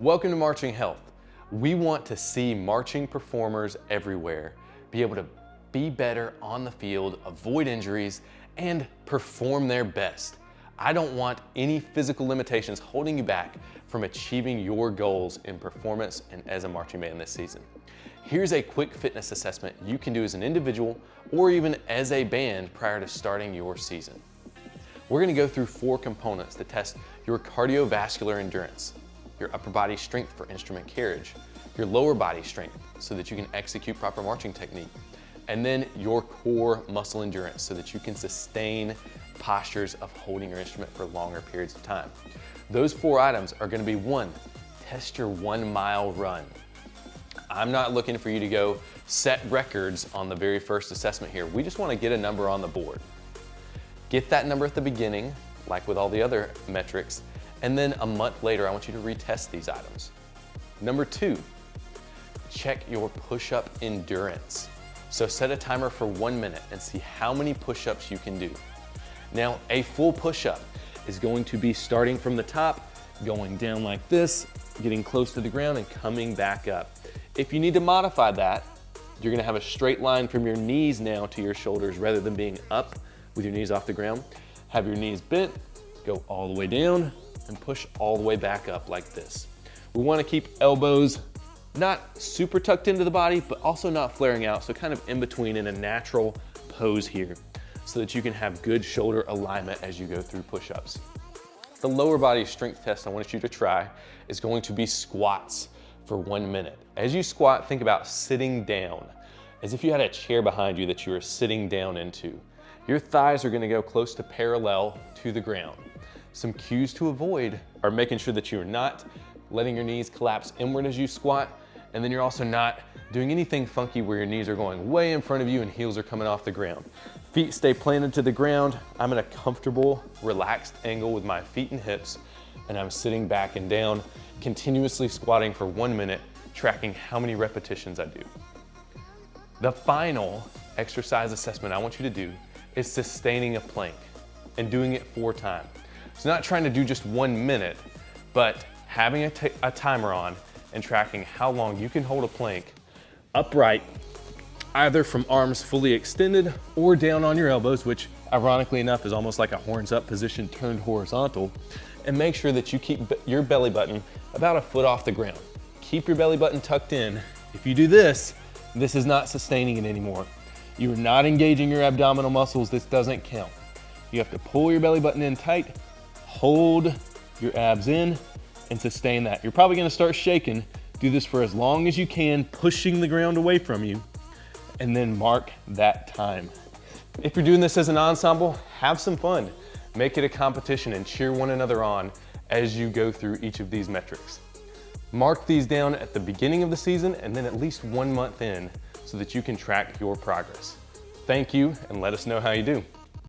Welcome to Marching Health. We want to see marching performers everywhere be able to be better on the field, avoid injuries, and perform their best. I don't want any physical limitations holding you back from achieving your goals in performance and as a marching band this season. Here's a quick fitness assessment you can do as an individual or even as a band prior to starting your season. We're going to go through 4 components to test your cardiovascular endurance, your upper body strength for instrument carriage, your lower body strength so that you can execute proper marching technique, and then your core muscle endurance so that you can sustain postures of holding your instrument for longer periods of time. Those 4 items are going to be: 1, test your 1-mile run. I'm not looking for you to go set records on the very first assessment here. We just want to get a number on the board. Get that number at the beginning, like with all the other metrics, and then a month later, I want you to retest these items. Number 2, check your push-up endurance. So set a timer for 1 minute and see how many push-ups you can do. Now, a full push-up is going to be starting from the top, going down like this, getting close to the ground and coming back up. If you need to modify that, you're gonna have a straight line from your knees now to your shoulders rather than being up with your knees off the ground. Have your knees bent, go all the way down, and push all the way back up like this. We wanna keep elbows not super tucked into the body, but also not flaring out, so kind of in between in a natural pose here, so that you can have good shoulder alignment as you go through push-ups. The lower body strength test I want you to try is going to be squats for 1 minute. As you squat, think about sitting down, as if you had a chair behind you that you were sitting down into. Your thighs are gonna go close to parallel to the ground. Some cues to avoid are making sure that you're not letting your knees collapse inward as you squat, and then you're also not doing anything funky where your knees are going way in front of you and heels are coming off the ground. Feet stay planted to the ground. I'm in a comfortable, relaxed angle with my feet and hips, and I'm sitting back and down, continuously squatting for 1 minute, tracking how many repetitions I do. The final exercise assessment I want you to do is sustaining a plank and doing it 4 times. So not trying to do just 1 minute, but having a timer on and tracking how long you can hold a plank upright, either from arms fully extended or down on your elbows, which ironically enough is almost like a horns up position turned horizontal, and make sure that you keep your belly button about a foot off the ground. Keep your belly button tucked in. If you do this, this is not sustaining it anymore. You are not engaging your abdominal muscles. This doesn't count. You have to pull your belly button in tight, hold your abs in, and sustain that. You're probably gonna start shaking. Do this for as long as you can, pushing the ground away from you, and then mark that time. If you're doing this as an ensemble, have some fun. Make it a competition and cheer one another on as you go through each of these metrics. Mark these down at the beginning of the season and then at least 1 month in so that you can track your progress. Thank you, and let us know how you do.